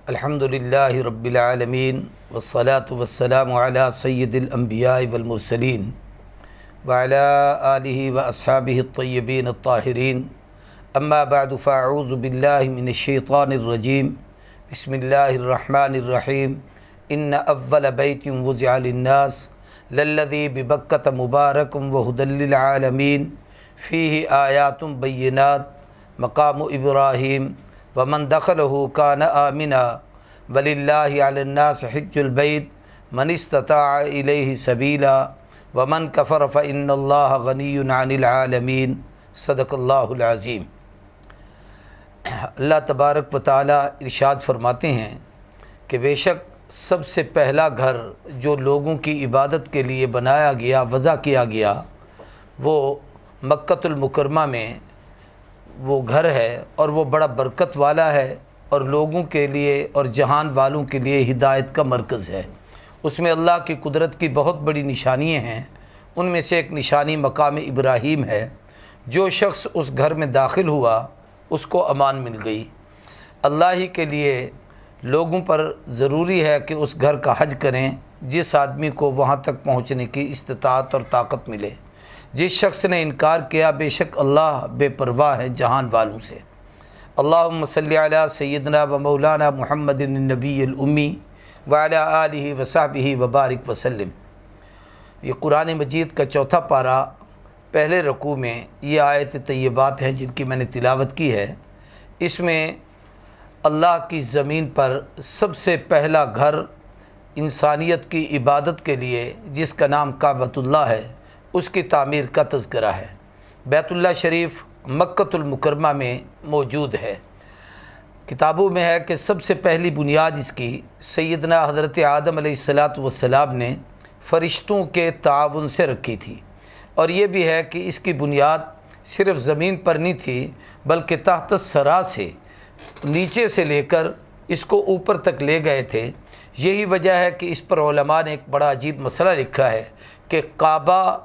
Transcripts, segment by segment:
الحمدللہ رب العالمین والصلاة والسلام علی سید الانبیاء والمرسلین وعلی آلہ واصحابہ الطیبین الطاہرین اما بعد فاعوذ باللہ من الشیطان الرجیم بسم اللہ الرحمن الرحیم ان اول بیت وضع للناس للذی ببکۃ مبارک وہدی للعالمین فیہ آیات بینات مقام ابراہیم ومن دخلہ کان آمنا وللہ علی الناس حج البیت من استطاع الیہ سبیلا ومن کفر فإن اللہ غنی عن العالمین صدق اللہ العظیم۔ اللہ تبارک و تعالیٰ ارشاد فرماتے ہیں کہ بے شک سب سے پہلا گھر جو لوگوں کی عبادت کے لیے بنایا گیا، وضع کیا گیا، وہ مکۃ المکرمہ میں وہ گھر ہے اور وہ بڑا برکت والا ہے اور لوگوں کے لیے اور جہان والوں کے لیے ہدایت کا مرکز ہے۔ اس میں اللہ کی قدرت کی بہت بڑی نشانیاں ہیں۔ ان میں سے ایک نشانی مقام ابراہیم ہے۔ جو شخص اس گھر میں داخل ہوا اس کو امان مل گئی۔ اللہ ہی کے لیے لوگوں پر ضروری ہے کہ اس گھر کا حج کریں جس آدمی کو وہاں تک پہنچنے کی استطاعت اور طاقت ملے۔ جس شخص نے انکار کیا بے شک اللہ بے پرواہ ہے جہان والوں سے۔ اللہم صلی علی سیدنا و مولانا محمد النبی الامی وعلی آلہ وصحبہ وبارک وسلم۔ یہ قرآن مجید کا چوتھا پارہ پہلے رکوع میں یہ آیت طیبات ہیں جن کی میں نے تلاوت کی ہے۔ اس میں اللہ کی زمین پر سب سے پہلا گھر انسانیت کی عبادت کے لیے جس کا نام کعبۃ اللہ ہے اس کی تعمیر کا تذکرہ ہے۔ بیت اللہ شریف مکۃ المکرمہ میں موجود ہے۔ کتابوں میں ہے کہ سب سے پہلی بنیاد اس کی سیدنا حضرت آدم علیہ السلام نے فرشتوں کے تعاون سے رکھی تھی، اور یہ بھی ہے کہ اس کی بنیاد صرف زمین پر نہیں تھی بلکہ تحت الثری سے نیچے سے لے کر اس کو اوپر تک لے گئے تھے۔ یہی وجہ ہے کہ اس پر علماء نے ایک بڑا عجیب مسئلہ لکھا ہے کہ کعبہ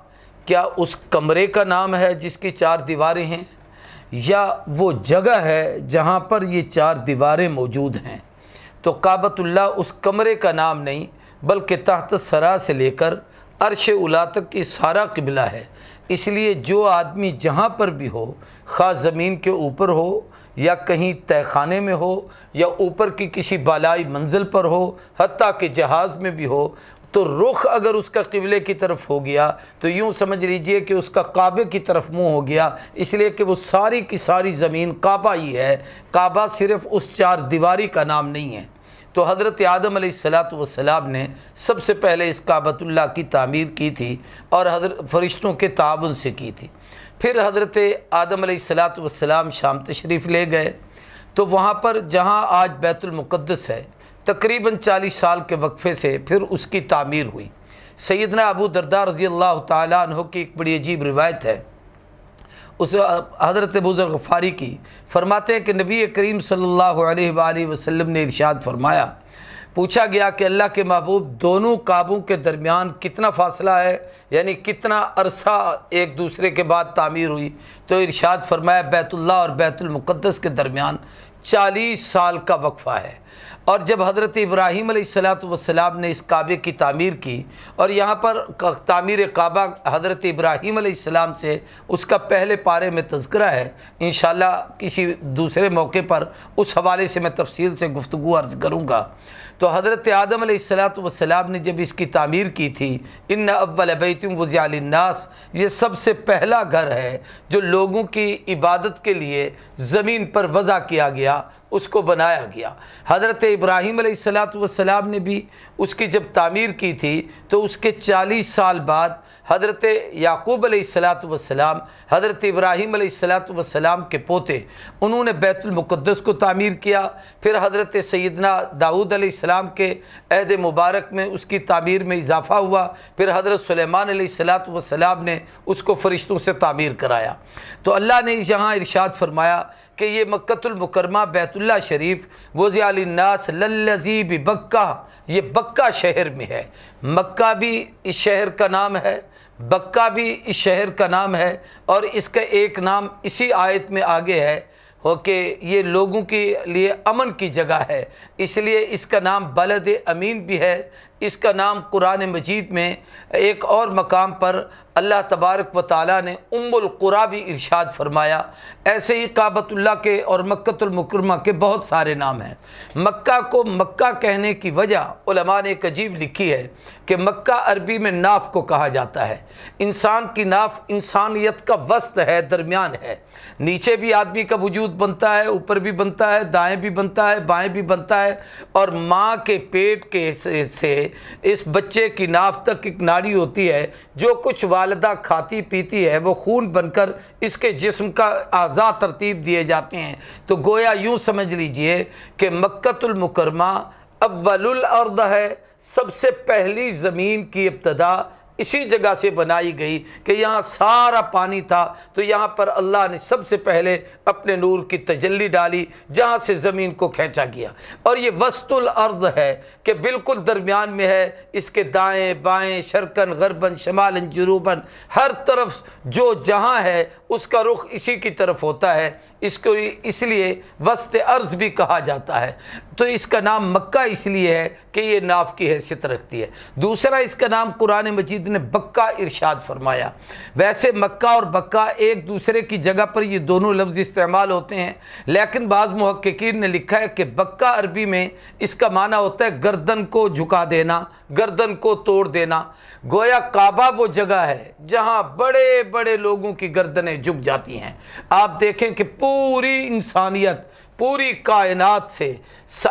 کیا اس کمرے کا نام ہے جس کی 4 دیواریں ہیں، یا وہ جگہ ہے جہاں پر یہ 4 دیواریں موجود ہیں؟ تو کعبۃ اللہ اس کمرے کا نام نہیں بلکہ تحت الثری سے لے کر عرش اولی تک کی سارا قبلہ ہے۔ اس لیے جو آدمی جہاں پر بھی ہو، خواہ زمین کے اوپر ہو یا کہیں تہہ خانے میں ہو یا اوپر کی کسی بالائی منزل پر ہو، حتیٰ کہ جہاز میں بھی ہو، تو رخ اگر اس کا قبلے کی طرف ہو گیا تو یوں سمجھ لیجئے کہ اس کا کعبے کی طرف منہ ہو گیا، اس لیے کہ وہ ساری کی ساری زمین کعبہ ہی ہے۔ کعبہ صرف اس 4 دیواری کا نام نہیں ہے۔ تو حضرت آدم علیہ السلام نے سب سے پہلے اس کعبۃ اللہ کی تعمیر کی تھی اور فرشتوں کے تعاون سے کی تھی۔ پھر حضرت آدم علیہ السلام شام تشریف لے گئے تو وہاں پر جہاں آج بیت المقدس ہے تقریباً 40 سال کے وقفے سے پھر اس کی تعمیر ہوئی۔ سیدنا ابو درداء رضی اللہ تعالیٰ عنہ کی ایک بڑی عجیب روایت ہے، اس حضرت ابو ذر غفاری کی، فرماتے ہیں کہ نبی کریم صلی اللہ علیہ وآلہ وسلم نے ارشاد فرمایا، پوچھا گیا کہ اللہ کے محبوب دونوں کعبوں کے درمیان کتنا فاصلہ ہے، یعنی کتنا عرصہ ایک دوسرے کے بعد تعمیر ہوئی؟ تو ارشاد فرمایا بیت اللہ اور بیت المقدس کے درمیان 40 سال کا وقفہ ہے۔ اور جب حضرت ابراہیم علیہ السلام نے اس کعبے کی تعمیر کی، اور یہاں پر تعمیر کعبہ حضرت ابراہیم علیہ السلام سے اس کا پہلے پارے میں تذکرہ ہے، انشاءاللہ کسی دوسرے موقع پر اس حوالے سے میں تفصیل سے گفتگو عرض کروں گا۔ تو حضرت آدم علیہ السلام نے جب اس کی تعمیر کی تھی، ان اول بیت وضع للناس، یہ سب سے پہلا گھر ہے جو لوگوں کی عبادت کے لیے زمین پر وضع کیا گیا، اس کو بنایا گیا۔ حضرت ابراہیم علیہ السلام نے بھی اس کی جب تعمیر کی تھی تو اس کے 40 سال بعد حضرت یعقوب علیہ السلام حضرت ابراہیم علیہ السلام کے پوتے، انہوں نے بیت المقدس کو تعمیر کیا۔ پھر حضرت سیدنا داؤد علیہ السلام کے عہد مبارک میں اس کی تعمیر میں اضافہ ہوا۔ پھر حضرت سلیمان علیہ السلام نے اس کو فرشتوں سے تعمیر کرایا۔ تو اللہ نے یہاں ارشاد فرمایا کہ یہ مکۃ المکرمہ بیت اللہ شریف وضع للناس للذی ببکہ، یہ بکہ شہر میں ہے۔ مکہ بھی اس شہر کا نام ہے، بکہ بھی اس شہر کا نام ہے، اور اس کا ایک نام اسی آیت میں آگے ہے ہو کہ یہ لوگوں کے لیے امن کی جگہ ہے، اس لیے اس کا نام بلد امین بھی ہے۔ اس کا نام قرآن مجید میں ایک اور مقام پر اللہ تبارک و تعالیٰ نے ام القریٰ بھی ارشاد فرمایا۔ ایسے ہی کعبۃ اللہ کے اور مکۃ المکرمہ کے بہت سارے نام ہیں۔ مکہ کو مکہ کہنے کی وجہ علماء نے ایک عجیب لکھی ہے کہ مکہ عربی میں ناف کو کہا جاتا ہے۔ انسان کی ناف انسانیت کا وسط ہے، درمیان ہے، نیچے بھی آدمی کا وجود بنتا ہے، اوپر بھی بنتا ہے، دائیں بھی بنتا ہے، بائیں بھی بنتا ہے، اور ماں کے پیٹ کے سے اس بچے کی ناف تک ایک ناڑی ہوتی ہے، جو کچھ والدہ کھاتی پیتی ہے وہ خون بن کر اس کے جسم کا اعضاء ترتیب دیے جاتے ہیں۔ تو گویا یوں سمجھ لیجئے کہ مکۃ المکرمہ اول الارض ہے، سب سے پہلی زمین کی ابتدا اسی جگہ سے بنائی گئی کہ یہاں سارا پانی تھا، تو یہاں پر اللہ نے سب سے پہلے اپنے نور کی تجلی ڈالی، جہاں سے زمین کو کھینچا گیا۔ اور یہ وسط الارض ہے کہ بالکل درمیان میں ہے، اس کے دائیں بائیں شرقاً غرباً شمالاً جنوباً ہر طرف جو جہاں ہے اس کا رخ اسی کی طرف ہوتا ہے، اس کو اس لیے وسط ارض بھی کہا جاتا ہے۔ تو اس کا نام مکہ اس لیے ہے کہ یہ ناف کی حیثیت رکھتی ہے۔ دوسرا اس کا نام قرآن مجید نے بکہ ارشاد فرمایا۔ ویسے مکہ اور بکہ ایک دوسرے کی جگہ پر یہ دونوں لفظ استعمال ہوتے ہیں، لیکن بعض محققین نے لکھا ہے کہ بکہ عربی میں اس کا معنی ہوتا ہے گردن کو جھکا دینا، گردن کو توڑ دینا۔ گویا کعبہ وہ جگہ ہے جہاں بڑے بڑے لوگوں کی گردنیں جھک جاتی ہیں۔ آپ دیکھیں کہ پوری انسانیت، پوری کائنات سے،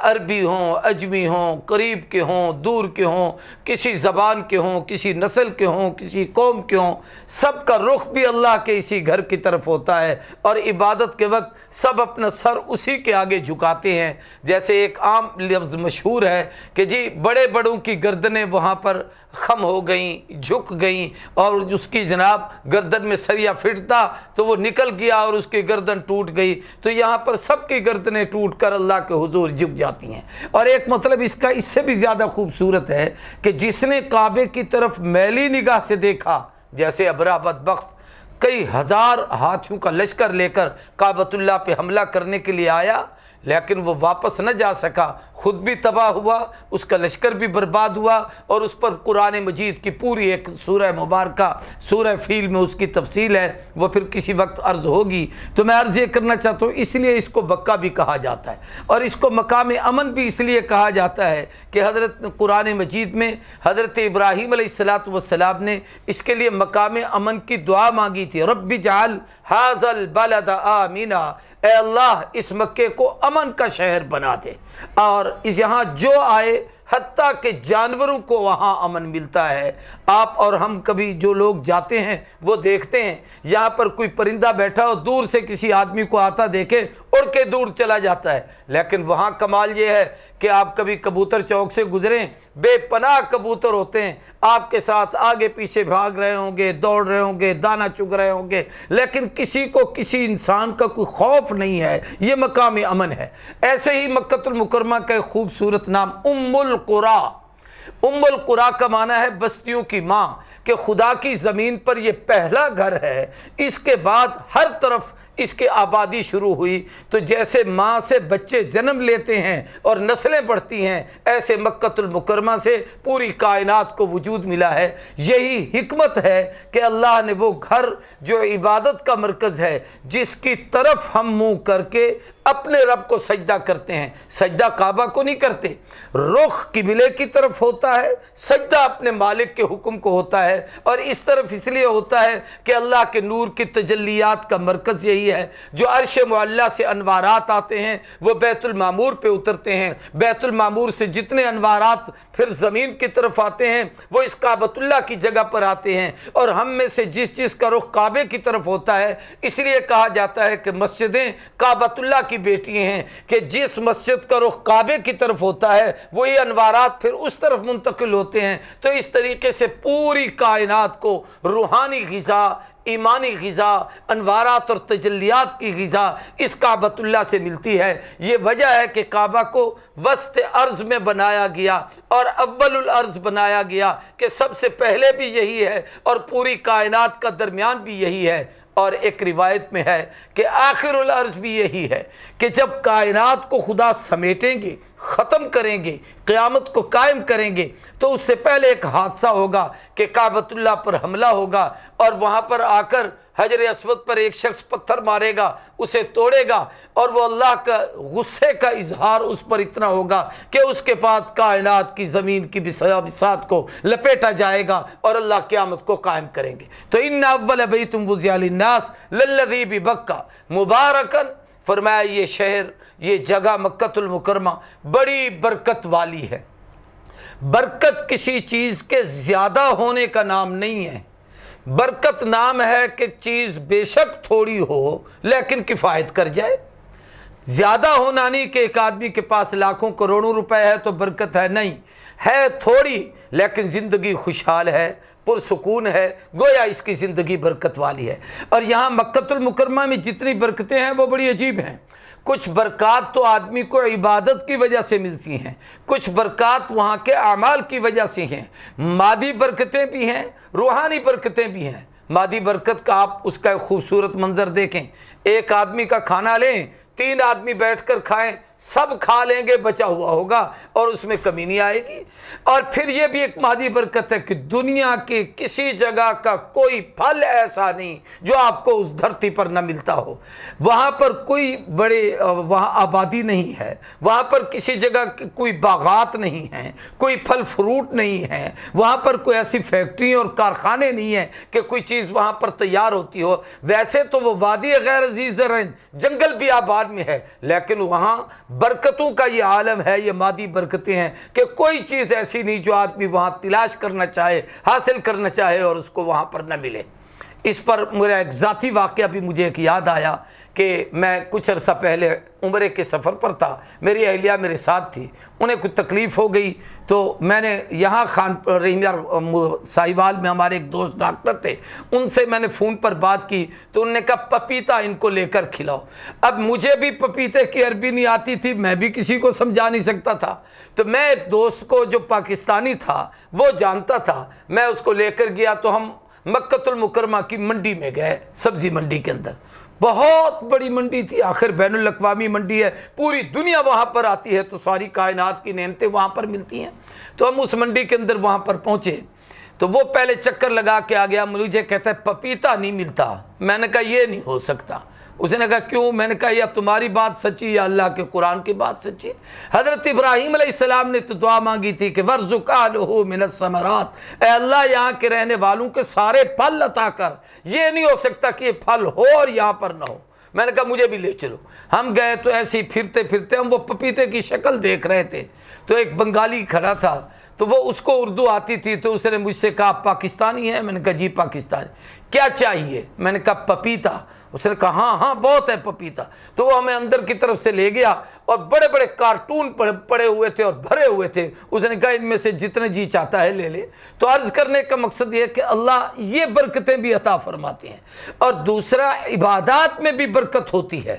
عربی ہوں، اجمی ہوں، قریب کے ہوں، دور کے ہوں، کسی زبان کے ہوں، کسی نسل کے ہوں، کسی قوم کے ہوں، سب کا رخ بھی اللہ کے اسی گھر کی طرف ہوتا ہے، اور عبادت کے وقت سب اپنا سر اسی کے آگے جھکاتے ہیں۔ جیسے ایک عام لفظ مشہور ہے کہ جی بڑے بڑوں کی گردنیں وہاں پر خم ہو گئیں، جھک گئیں، اور اس کی جناب گردن میں سریا پھٹتا تو وہ نکل گیا اور اس کی گردن ٹوٹ گئی۔ تو یہاں پر سب کی گردنیں ٹوٹ کر اللہ کے حضور جھک جاتی ہیں۔ اور ایک مطلب اس کا اس سے بھی زیادہ خوبصورت ہے کہ جس نے کعبے کی طرف میلی نگاہ سے دیکھا، جیسے ابرہ بدبخت کئی ہزار ہاتھیوں کا لشکر لے کر کعبۃ اللہ پہ حملہ کرنے کے لیے آیا، لیکن وہ واپس نہ جا سکا، خود بھی تباہ ہوا، اس کا لشکر بھی برباد ہوا، اور اس پر قرآن مجید کی پوری ایک سورہ مبارکہ سورہ فیل میں اس کی تفصیل ہے، وہ پھر کسی وقت عرض ہوگی۔ تو میں عرض یہ کرنا چاہتا ہوں، اس لیے اس کو بکہ بھی کہا جاتا ہے، اور اس کو مقام امن بھی اس لیے کہا جاتا ہے کہ حضرت قرآن مجید میں حضرت ابراہیم علیہ السلام نے اس کے لیے مقام امن کی دعا مانگی تھی، رب اجعل ھذا البلد آمنا، اے اللہ اس مکے کو امن کا شہر بنا دے، اور یہاں جو آئے حتیٰ کہ جانوروں کو وہاں امن ملتا ہے۔ آپ اور ہم کبھی جو لوگ جاتے ہیں وہ دیکھتے ہیں، یہاں پر کوئی پرندہ بیٹھا ہو، دور سے کسی آدمی کو آتا دیکھے اڑ کے دور چلا جاتا ہے، لیکن وہاں کمال یہ ہے کہ آپ کبھی کبوتر چوک سے گزریں، بے پناہ کبوتر ہوتے ہیں، آپ کے ساتھ آگے پیچھے بھاگ رہے ہوں گے، دوڑ رہے ہوں گے، دانہ چگ رہے ہوں گے، لیکن کسی کو کسی انسان کا کوئی خوف نہیں ہے۔ یہ مقام امن ہے۔ ایسے ہی مکۃ المکرمہ کا ایک خوبصورت نام ام القریٰ۔ ام القریٰ کا معنی ہے بستیوں کی ماں، کہ خدا کی زمین پر یہ پہلا گھر ہے، اس کے بعد ہر طرف اس کی آبادی شروع ہوئی۔ تو جیسے ماں سے بچے جنم لیتے ہیں اور نسلیں بڑھتی ہیں، ایسے مکۃ المکرمہ سے پوری کائنات کو وجود ملا ہے۔ یہی حکمت ہے کہ اللہ نے وہ گھر جو عبادت کا مرکز ہے، جس کی طرف ہم منہ کر کے اپنے رب کو سجدہ کرتے ہیں، سجدہ کعبہ کو نہیں کرتے، رخ قبلے کی طرف ہوتا ہے، سجدہ اپنے مالک کے حکم کو ہوتا ہے، اور اس طرف اس لیے ہوتا ہے کہ اللہ کے نور کی تجلیات کا مرکز یہی ہے۔ جو عرش معلیٰ سے انوارات آتے ہیں وہ بیت المعمور پہ اترتے ہیں، بیت المعمور سے جتنے انوارات پھر زمین کی طرف آتے ہیں وہ اس کعبۃ اللہ کی جگہ پر آتے ہیں، اور ہم میں سے جس کا رخ کعبے کی طرف ہوتا ہے، اس لیے کہا جاتا ہے کہ مسجدیں کعبۃ اللہ کی بیٹی ہیں، کہ جس مسجد کا رخ کعبے کی طرف ہوتا ہے وہی انوارات پھر اس طرف منتقل ہوتے ہیں۔ تو اس طریقے سے پوری کائنات کو روحانی غذا، ایمانی غذا، انوارات اور تجلیات کی غذا اس کعبۃ اللہ سے ملتی ہے۔ یہ وجہ ہے کہ کعبہ کو وسط ارض میں بنایا گیا اور اول الارض بنایا گیا، کہ سب سے پہلے بھی یہی ہے اور پوری کائنات کا درمیان بھی یہی ہے۔ اور ایک روایت میں ہے کہ آخر الارض بھی یہی ہے کہ جب کائنات کو خدا سمیٹیں گے، ختم کریں گے، قیامت کو قائم کریں گے، تو اس سے پہلے ایک حادثہ ہوگا کہ کعبۃ اللہ پر حملہ ہوگا، اور وہاں پر آ کر حجر اسود پر ایک شخص پتھر مارے گا، اسے توڑے گا، اور وہ اللہ کا غصے کا اظہار اس پر اتنا ہوگا کہ اس کے بعد کائنات کی زمین کی بساط کو لپیٹا جائے گا اور اللہ قیامت کو قائم کریں گے۔ تو ان اول بیت وضع للناس للذی ببکہ مبارکا، فرمایا یہ شہر، یہ جگہ مکۃ المکرمہ بڑی برکت والی ہے۔ برکت کسی چیز کے زیادہ ہونے کا نام نہیں ہے، برکت نام ہے کہ چیز بے شک تھوڑی ہو لیکن کفایت کر جائے۔ زیادہ ہونا نہیں کہ ایک آدمی کے پاس لاکھوں کروڑوں روپے ہے تو برکت ہے، نہیں، ہے تھوڑی لیکن زندگی خوشحال ہے، پرسکون ہے، گویا اس کی زندگی برکت والی ہے۔ اور یہاں مکۃ المکرمہ میں جتنی برکتیں ہیں وہ بڑی عجیب ہیں۔ کچھ برکات تو آدمی کو عبادت کی وجہ سے ملتی ہیں، کچھ برکات وہاں کے اعمال کی وجہ سے ہیں، مادی برکتیں بھی ہیں، روحانی برکتیں بھی ہیں۔ مادی برکت کا آپ اس کا ایک خوبصورت منظر دیکھیں، ایک آدمی کا کھانا لیں، 3 آدمی بیٹھ کر کھائیں، سب کھا لیں گے، بچا ہوا ہوگا اور اس میں کمی نہیں آئے گی۔ اور پھر یہ بھی ایک مادی برکت ہے کہ دنیا کی کسی جگہ کا کوئی پھل ایسا نہیں جو آپ کو اس دھرتی پر نہ ملتا ہو۔ وہاں پر کوئی بڑے وہاں آبادی نہیں ہے، وہاں پر کسی جگہ کوئی باغات نہیں ہیں، کوئی پھل فروٹ نہیں ہے، وہاں پر کوئی ایسی فیکٹری اور کارخانے نہیں ہیں کہ کوئی چیز وہاں پر تیار ہوتی ہو۔ ویسے تو وہ وادی غیر ذی زرعین، جنگل بھی آباد میں ہے، لیکن وہاں برکتوں کا یہ عالم ہے، یہ مادی برکتیں ہیں کہ کوئی چیز ایسی نہیں جو آدمی وہاں تلاش کرنا چاہے، حاصل کرنا چاہے اور اس کو وہاں پر نہ ملے۔ اس پر میرا ایک ذاتی واقعہ بھی مجھے ایک یاد آیا کہ میں کچھ عرصہ پہلے عمرے کے سفر پر تھا، میری اہلیہ میرے ساتھ تھی، انہیں کچھ تکلیف ہو گئی تو میں نے یہاں خان رحیمیہ ساہیوال میں ہمارے ایک دوست ڈاکٹر تھے، ان سے میں نے فون پر بات کی تو انہوں نے کہا پپیتا ان کو لے کر کھلاؤ۔ اب مجھے بھی پپیتے کی عربی نہیں آتی تھی، میں بھی کسی کو سمجھا نہیں سکتا تھا، تو میں ایک دوست کو جو پاکستانی تھا وہ جانتا تھا، میں اس کو لے کر گیا تو ہم مکۃ المکرمہ کی منڈی میں گئے، سبزی منڈی کے اندر، بہت بڑی منڈی تھی، آخر بین الاقوامی منڈی ہے، پوری دنیا وہاں پر آتی ہے تو ساری کائنات کی نعمتیں وہاں پر ملتی ہیں۔ تو ہم اس منڈی کے اندر وہاں پر پہنچے تو وہ پہلے چکر لگا کے آ گیا، مجھے کہتا ہے پپیتا نہیں ملتا۔ میں نے کہا یہ نہیں ہو سکتا۔ اس نے کہا کیوں؟ میں نے کہا یا تمہاری بات سچی یا اللہ کے قرآن کی بات سچی۔ حضرت ابراہیم علیہ السلام نے تو دعا مانگی تھی کہ وَارْزُقْ أَهْلَهُ مِنَ الثَّمَرَاتِ، اے اللہ یہاں کے رہنے والوں کے سارے پھل عطا کر، یہ نہیں ہو سکتا کہ یہ پھل ہو اور یہاں پر نہ ہو۔ میں نے کہا مجھے بھی لے چلو۔ ہم گئے تو ایسے ہی پھرتے پھرتے ہم وہ پپیتے کی شکل دیکھ رہے تھے تو ایک بنگالی کھڑا تھا، تو وہ اس کو اردو آتی تھی تو اس نے مجھ سے کہا پاکستانی ہے؟ میں نے کہا جی پاکستانی۔ کیا چاہیے؟ میں نے کہا پپیتا۔ اس نے کہا ہاں ہاں بہت ہے پپیتا۔ تو وہ ہمیں اندر کی طرف سے لے گیا اور بڑے بڑے کارٹون پڑے ہوئے تھے اور بھرے ہوئے تھے۔ اس نے کہا ان میں سے جتنے جی چاہتا ہے لے لے۔ تو عرض کرنے کا مقصد یہ ہے کہ اللہ یہ برکتیں بھی عطا فرماتے ہیں، اور دوسرا عبادات میں بھی برکت ہوتی ہے۔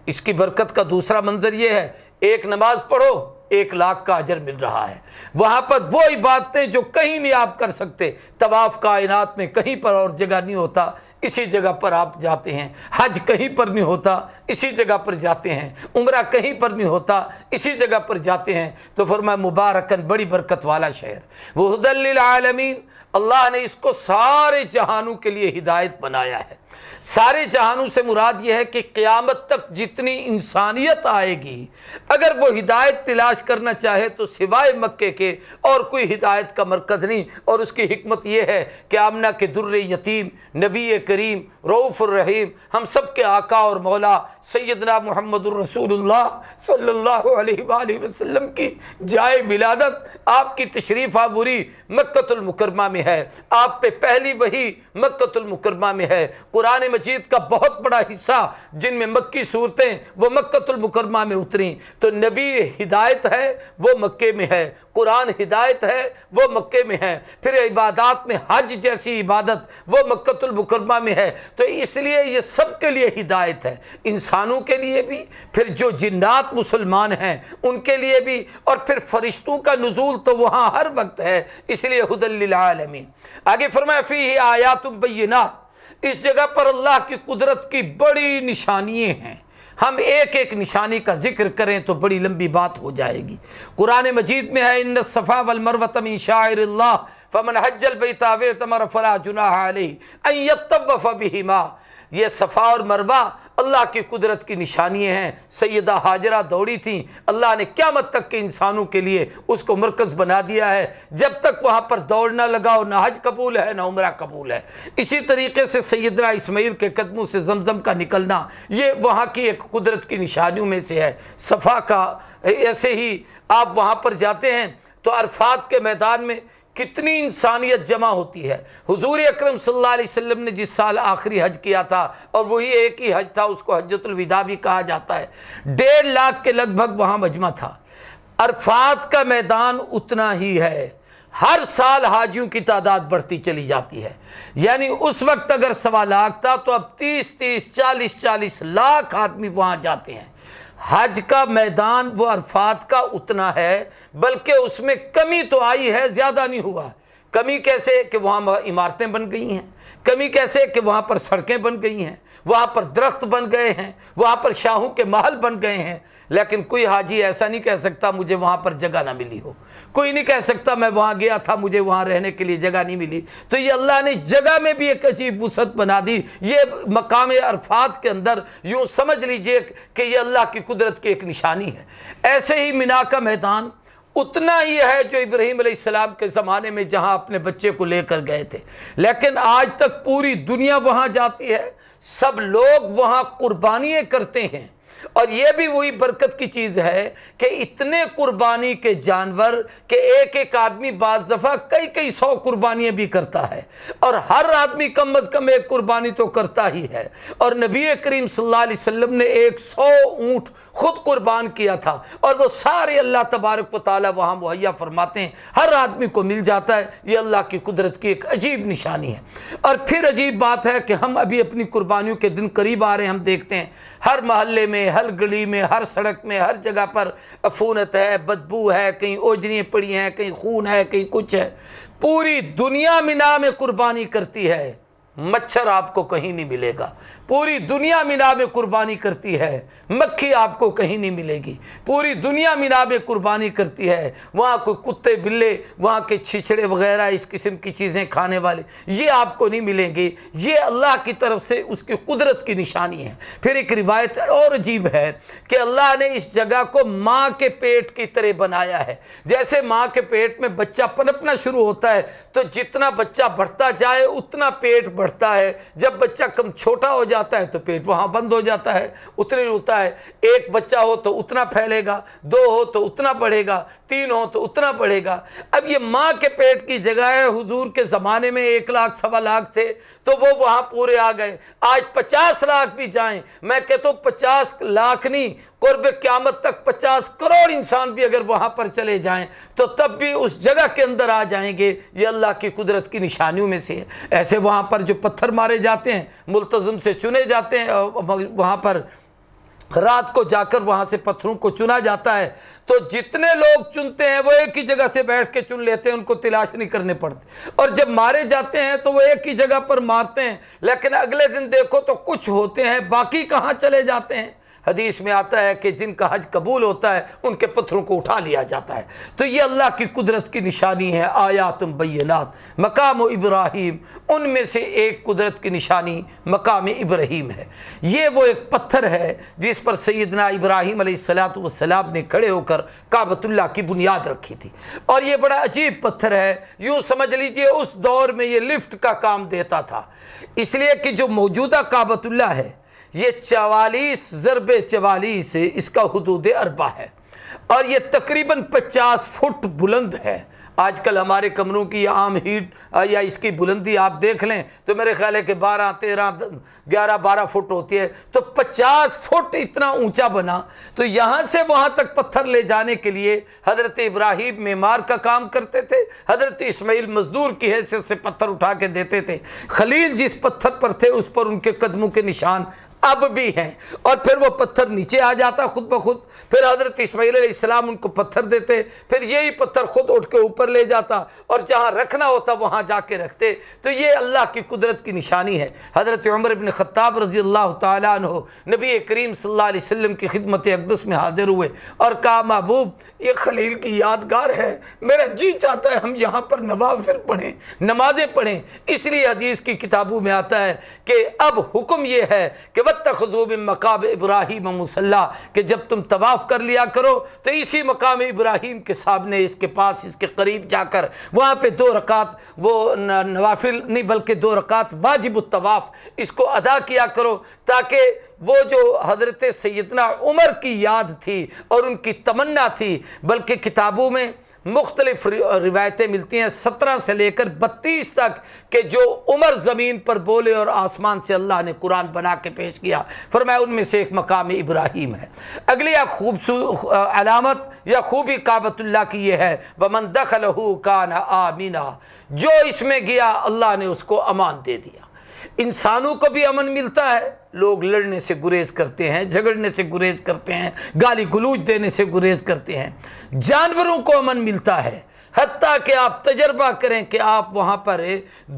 اس کی برکت کا دوسرا منظر یہ ہے، ایک نماز پڑھو 1 لاکھ کا اجر مل رہا ہے۔ وہاں پر وہ عبادتیں جو کہیں نہیں آپ کر سکتے، طواف کائنات میں کہیں پر اور جگہ نہیں ہوتا، اسی جگہ پر آپ جاتے ہیں، حج کہیں پر نہیں ہوتا، اسی جگہ پر جاتے ہیں، عمرہ کہیں پر نہیں ہوتا، اسی جگہ پر جاتے ہیں۔ تو فرمایا مبارکن، بڑی برکت والا شہر، وَہُدًى لِّلْعَالَمِينَ، اللہ نے اس کو سارے جہانوں کے لیے ہدایت بنایا ہے۔ سارے جہانوں سے مراد یہ ہے کہ قیامت تک جتنی انسانیت آئے گی، اگر وہ ہدایت تلاش کرنا چاہے تو سوائے مکے کے اور کوئی ہدایت کا مرکز نہیں۔ اور اس کی حکمت یہ ہے کہ آمنہ کے در یتیم، نبی کریم، رؤوف الرحیم، ہم سب کے آقا اور مولا سیدنا محمد الرسول اللہ صلی اللہ علیہ وآلہ وسلم کی جائے ولادت، آپ کی تشریف آوری مکۃ المکرمہ میں ہے۔ آپ پہ پہلی وحی مکۃ المکرمہ میں ہے۔ قرآن مجید کا بہت بڑا حصہ جن میں مکی صورتیں وہ مکۃ المکرمہ میں اتریں۔ تو نبی ہدایت ہے وہ مکے میں ہے، قرآن ہدایت ہے وہ مکے میں ہے، پھر عبادات میں حج جیسی عبادت وہ مکۃ المکرمہ میں ہے۔ تو اس لیے یہ سب کے لیے ہدایت ہے، انسانوں کے لیے بھی، پھر جو جنات مسلمان ہیں ان کے لیے بھی، اور پھر فرشتوں کا نزول تو وہاں ہر وقت ہے، اس لیے ھدی للعالمین۔ آگے فرمایا فیہ آیات بینات، اس جگہ پر اللہ کی قدرت کی بڑی نشانیاں ہیں، ہم ایک ایک نشانی کا ذکر کریں تو بڑی لمبی بات ہو جائے گی۔ قرآن مجید میں ہے ان الصفا والمروۃ من شعائر اللہ فمن حج البیت او اعتمر فلا جناح علیہ ان یطوف بہما۔ یہ صفا اور مروہ اللہ کی قدرت کی نشانیاں ہیں۔ سیدہ ہاجرہ دوڑی تھیں، اللہ نے قیامت تک کے انسانوں کے لیے اس کو مرکز بنا دیا ہے، جب تک وہاں پر دوڑنا لگاؤ نہ حج قبول ہے نہ عمرہ قبول ہے۔ اسی طریقے سے سیدنا اسماعیل کے قدموں سے زمزم کا نکلنا یہ وہاں کی ایک قدرت کی نشانیوں میں سے ہے۔ صفا کا ایسے ہی آپ وہاں پر جاتے ہیں تو عرفات کے میدان میں کتنی انسانیت جمع ہوتی ہے۔ حضور اکرم صلی اللہ علیہ وسلم نے جس سال آخری حج کیا تھا، اور وہی ایک ہی حج تھا، اس کو حجۃ الوداع بھی کہا جاتا ہے، 1.5 لاکھ کے لگ بھگ وہاں مجمع تھا۔ عرفات کا میدان اتنا ہی ہے، ہر سال حاجیوں کی تعداد بڑھتی چلی جاتی ہے، یعنی اس وقت اگر 1.25 لاکھ تھا تو اب 30 40 لاکھ آدمی وہاں جاتے ہیں۔ حج کا میدان وہ عرفات کا اتنا ہے، بلکہ اس میں کمی تو آئی ہے، زیادہ نہیں ہوا۔ کمی کیسے کہ وہاں عمارتیں بن گئی ہیں، کمی کیسے کہ وہاں پر سڑکیں بن گئی ہیں، وہاں پر درخت بن گئے ہیں، وہاں پر شاہوں کے محل بن گئے ہیں، لیکن کوئی حاجی ایسا نہیں کہہ سکتا مجھے وہاں پر جگہ نہ ملی ہو، کوئی نہیں کہہ سکتا میں وہاں گیا تھا مجھے وہاں رہنے کے لیے جگہ نہیں ملی۔ تو یہ اللہ نے جگہ میں بھی ایک عجیب وسعت بنا دی۔ یہ مقام عرفات کے اندر یوں سمجھ لیجئے کہ یہ اللہ کی قدرت کی ایک نشانی ہے۔ ایسے ہی مینا کا میدان اتنا ہی ہے جو ابراہیم علیہ السلام کے زمانے میں جہاں اپنے بچے کو لے کر گئے تھے، لیکن آج تک پوری دنیا وہاں جاتی ہے، سب لوگ وہاں قربانیاں کرتے ہیں۔ اور یہ بھی وہی برکت کی چیز ہے کہ اتنے قربانی کے جانور کہ ایک ایک آدمی بعض دفعہ کئی 100 قربانیاں بھی کرتا ہے، اور ہر آدمی کم از کم ایک قربانی تو کرتا ہی ہے۔ اور نبی کریم صلی اللہ علیہ وسلم نے 100 اونٹ خود قربان کیا تھا، اور وہ سارے اللہ تبارک و تعالی وہاں مہیا فرماتے ہیں، ہر آدمی کو مل جاتا ہے۔ یہ اللہ کی قدرت کی ایک عجیب نشانی ہے۔ اور پھر عجیب بات ہے کہ ہم ابھی اپنی قربانیوں کے دن قریب آ رہے ہیں، ہم دیکھتے ہیں ہر محلے میں، ہر گلی میں، ہر سڑک میں، ہر جگہ پر عفونت ہے، بدبو ہے، کہیں اوجریاں پڑی ہیں، کہیں خون ہے، کہیں کچھ ہے۔ پوری دنیا مینا میں قربانی کرتی ہے، مچھر آپ کو کہیں نہیں ملے گا۔ پوری دنیا مینا میں قربانی کرتی ہے، مکھی آپ کو کہیں نہیں ملے گی۔ پوری دنیا مینا میں قربانی کرتی ہے، وہاں کوئی کتے بلے، وہاں کے چھچڑے وغیرہ اس قسم کی چیزیں کھانے والے یہ آپ کو نہیں ملیں گے۔ یہ اللہ کی طرف سے اس کی قدرت کی نشانی ہے۔ پھر ایک روایت اور عجیب ہے کہ اللہ نے اس جگہ کو ماں کے پیٹ کی طرح بنایا ہے۔ جیسے ماں کے پیٹ میں بچہ پنپنا شروع ہوتا ہے تو جتنا بچہ بڑھتا جائے اتنا پیٹ بڑھتا ہے، جب بچہ کم چھوٹا ہو جاتا ہے تو پیٹ وہاں بند ہو جاتا ہے، اتنے ہوتا ہے۔ ایک بچہ ہو تو اتنا پھیلے گا، 2 ہو تو اتنا بڑھے گا، 3 ہو تو اتنا بڑھے گا۔ اب یہ ماں کے پیٹ کی جگہ ہے۔ حضور کے زمانے میں 1 لاکھ 1.25 لاکھ تھے تو وہ وہاں پورے آ گئے۔ آج 50 لاکھ بھی جائیں، میں کہتا ہوں 50 لاکھ نہیں، قرب قیامت تک 50 کروڑ انسان بھی اگر وہاں پر چلے جائیں تو تب بھی اس جگہ کے اندر آ جائیں گے۔ یہ اللہ کی قدرت کی نشانیوں میں سے ہے۔ ایسے وہاں پر جو پتھر مارے جاتے ہیں، ملتزم سے چنے جاتے ہیں، وہاں پر رات کو جا کر وہاں سے پتھروں کو چنا جاتا ہے، تو جتنے لوگ چنتے ہیں وہ ایک ہی جگہ سے بیٹھ کے چن لیتے ہیں، ان کو تلاش نہیں کرنے پڑتے۔ اور جب مارے جاتے ہیں تو وہ ایک ہی جگہ پر مارتے ہیں، لیکن اگلے دن دیکھو تو کچھ ہوتے ہیں، باقی کہاں چلے جاتے ہیں۔ حدیث میں آتا ہے کہ جن کا حج قبول ہوتا ہے ان کے پتھروں کو اٹھا لیا جاتا ہے۔ تو یہ اللہ کی قدرت کی نشانی ہے۔ آیات بینات مقام ابراہیم، ان میں سے ایک قدرت کی نشانی مقام ابراہیم ہے۔ یہ وہ ایک پتھر ہے جس پر سیدنا ابراہیم علیہ السلام نے کھڑے ہو کر کعبۃ اللہ کی بنیاد رکھی تھی، اور یہ بڑا عجیب پتھر ہے۔ یوں سمجھ لیجئے اس دور میں یہ لفٹ کا کام دیتا تھا، اس لیے کہ جو موجودہ کعبۃ اللہ ہے یہ 44 ضرب 44 اس کا حدود اربع ہے، اور یہ تقریباً 50 فٹ بلند ہے۔ آج کل ہمارے کمروں کی عام ہیٹ یا اس کی بلندی آپ دیکھ لیں تو میرے خیال ہے کہ 12 13 11 12 فٹ ہوتی ہے، تو 50 فٹ اتنا اونچا بنا۔ تو یہاں سے وہاں تک پتھر لے جانے کے لیے حضرت ابراہیم معمار کا کام کرتے تھے، حضرت اسماعیل مزدور کی حیثیت سے پتھر اٹھا کے دیتے تھے، خلیل جس پتھر پر تھے اس پر ان کے قدموں کے نشان اب بھی ہیں۔ اور پھر وہ پتھر نیچے آ جاتا خود بخود، پھر حضرت اسماعیل علیہ السلام ان کو پتھر دیتے، پھر یہی پتھر خود اٹھ کے اوپر لے جاتا اور جہاں رکھنا ہوتا وہاں جا کے رکھتے۔ تو یہ اللہ کی قدرت کی نشانی ہے۔ حضرت عمر بن خطاب رضی اللہ تعالیٰ عنہ نبی کریم صلی اللہ علیہ وسلم کی خدمت اقدس میں حاضر ہوئے اور کہا محبوب یہ خلیل کی یادگار ہے، میرا جی چاہتا ہے ہم یہاں پر نوافل پڑھیں، نمازیں پڑھیں۔ اس لیے حدیث کی کتابوں میں آتا ہے کہ اب حکم یہ ہے کہ وَاتَّخَذُوا مِن مَّقَامِ إِبْرَاهِيمَ مُصَلًّى، کہ جب تم طواف کر لیا کرو تو اسی مقام ابراہیم کے سامنے اس کے پاس اس کے قریب جا کر وہاں پہ 2 رکعت وہ نوافل نہیں بلکہ 2 رکعت واجب الطواف اس کو ادا کیا کرو، تاکہ وہ جو حضرت سیدنا عمر کی یاد تھی اور ان کی تمنا تھی، بلکہ کتابوں میں مختلف روایتیں ملتی ہیں 17 سے لے کر 32 تک کہ جو عمر زمین پر بولے اور آسمان سے اللہ نے قرآن بنا کے پیش کیا، فرمایا ان میں سے ایک مقام ابراہیم ہے۔ اگلی ایک خوبصورت علامت یا خوبی کعبۃ اللہ کی یہ ہے وَمَن دَخَلَهُ كَانَ آمِنًا، جو اس میں گیا اللہ نے اس کو امان دے دیا۔ انسانوں کو بھی امن ملتا ہے، لوگ لڑنے سے گریز کرتے ہیں، جھگڑنے سے گریز کرتے ہیں، گالی گلوچ دینے سے گریز کرتے ہیں۔ جانوروں کو امن ملتا ہے، حتیٰ کہ آپ تجربہ کریں کہ آپ وہاں پر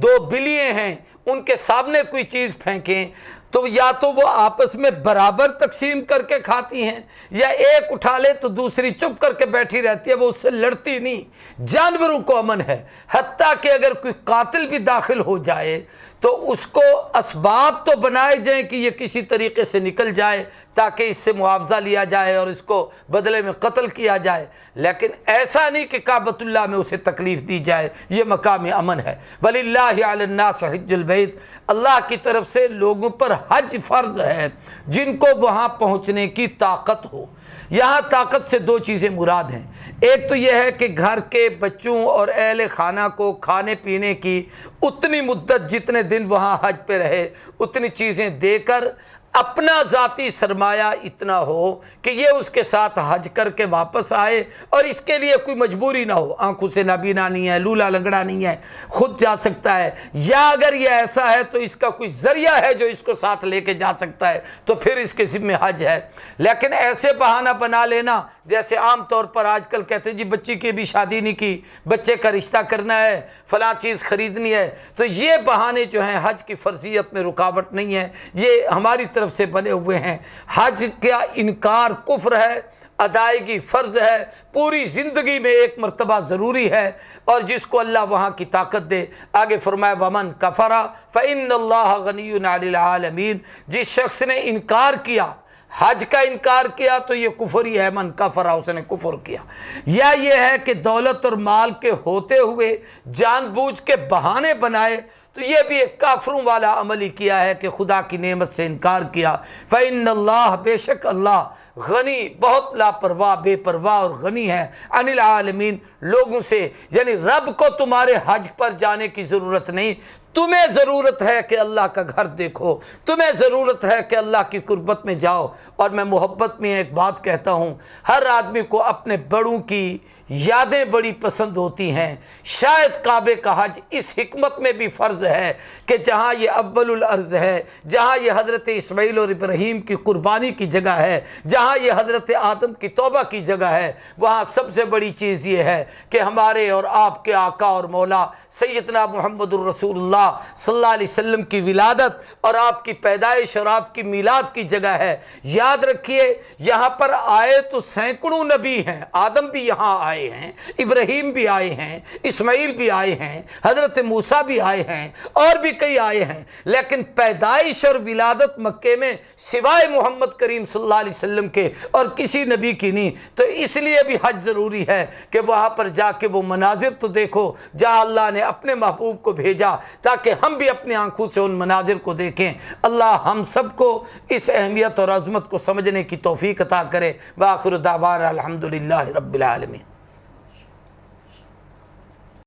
2 بلیاں ہیں، ان کے سامنے کوئی چیز پھینکیں تو یا تو وہ آپس میں برابر تقسیم کر کے کھاتی ہیں، یا ایک اٹھا لے تو دوسری چپ کر کے بیٹھی رہتی ہے، وہ اس سے لڑتی نہیں۔ جانوروں کو امن ہے، حتیٰ کہ اگر کوئی قاتل بھی داخل ہو جائے تو اس کو اسباب تو بنائے جائیں کہ یہ کسی طریقے سے نکل جائے تاکہ اس سے معاوضہ لیا جائے اور اس کو بدلے میں قتل کیا جائے، لیکن ایسا نہیں کہ کعبۃ اللہ میں اسے تکلیف دی جائے۔ یہ مقام امن ہے۔ وَلِلَّهِ عَلَى النَّاسِ حِجُّ الْبَيْتِ، اللہ کی طرف سے لوگوں پر حج فرض ہے جن کو وہاں پہنچنے کی طاقت ہو۔ یہاں طاقت سے 2 چیزیں مراد ہیں، ایک تو یہ ہے کہ گھر کے بچوں اور اہل خانہ کو کھانے پینے کی اتنی مدت جتنے دن وہاں حج پہ رہے اتنی چیزیں دے کر اپنا ذاتی سرمایہ اتنا ہو کہ یہ اس کے ساتھ حج کر کے واپس آئے اور اس کے لیے کوئی مجبوری نہ ہو، آنکھوں سے نابینا نہیں ہے، لولا لنگڑا نہیں ہے، خود جا سکتا ہے، یا اگر یہ ایسا ہے تو اس کا کوئی ذریعہ ہے جو اس کو ساتھ لے کے جا سکتا ہے تو پھر اس کے ذمہ حج ہے۔ لیکن ایسے بہانہ بنا لینا جیسے عام طور پر آج کل کہتے ہیں جی بچی کی بھی شادی نہیں کی، بچے کا رشتہ کرنا ہے، فلاں چیز خریدنی ہے، تو یہ بہانے جو ہیں حج کی فرضیت میں رکاوٹ نہیں ہے، یہ ہماری طرف سے بنے ہوئے ہیں۔ حج کا انکار کفر ہے، ادائیگی فرض ہے، پوری زندگی میں ایک مرتبہ ضروری ہے، اور جس کو اللہ وہاں کی طاقت دے۔ آگے فرمایا وَمَن كَفَرَ فَإِنَّ اللَّهَ غَنِيٌّ عَنِ الْعَالَمِينَ، جس شخص نے انکار کیا، حج کا انکار کیا تو یہ کفر ہی ہے، من کفر، اس نے کفر کیا۔ یا یہ ہے کہ دولت اور مال کے ہوتے ہوئے جان بوجھ کے بہانے بنائے تو یہ بھی ایک کافروں والا عمل ہی کیا ہے کہ خدا کی نعمت سے انکار کیا۔ فَإِنَّ اللَّهَ، بے شک اللہ غنی، بہت لاپرواہ، بے پرواہ اور غنی ہے، عن العالمین، لوگوں سے، یعنی رب کو تمہارے حج پر جانے کی ضرورت نہیں، تمہیں ضرورت ہے کہ اللہ کا گھر دیکھو، تمہیں ضرورت ہے کہ اللہ کی قربت میں جاؤ۔ اور میں محبت میں ایک بات کہتا ہوں، ہر آدمی کو اپنے بڑوں کی یادیں بڑی پسند ہوتی ہیں، شاید کعبے کا حج اس حکمت میں بھی فرض ہے کہ جہاں یہ اول الارض ہے، جہاں یہ حضرت اسماعیل اور ابراہیم کی قربانی کی جگہ ہے، جہاں یہ حضرت آدم کی توبہ کی جگہ ہے، وہاں سب سے بڑی چیز یہ ہے کہ ہمارے اور آپ کے آقا اور مولا سیدنا محمد الرسول اللہ صلی اللہ علیہ وسلم کی ولادت اور آپ کی پیدائش اور آپ کی میلاد کی جگہ ہے۔ یاد رکھیے یہاں پر آئے تو سینکڑوں نبی ہیں، آدم بھی یہاں آئے ہیں، ابراہیم بھی آئے ہیں، اسماعیل بھی آئے ہیں، حضرت موسیٰ بھی آئے ہیں، اور بھی کئی آئے ہیں، لیکن پیدائش اور ولادت مکے میں سوائے محمد کریم صلی اللہ علیہ وسلم کے اور کسی نبی کی نہیں، تو اس لیے بھی حج ضروری ہے کہ وہاں پر جا کے وہ مناظر تو دیکھو جہاں اللہ نے اپنے محبوب کو بھیجا تاکہ ہم بھی اپنی آنکھوں سے ان مناظر کو دیکھیں۔ اللہ ہم سب کو اس اہمیت اور عظمت کو سمجھنے کی توفیق عطا کرے۔ وآخر دعوانا الحمدللہ رب العالمین۔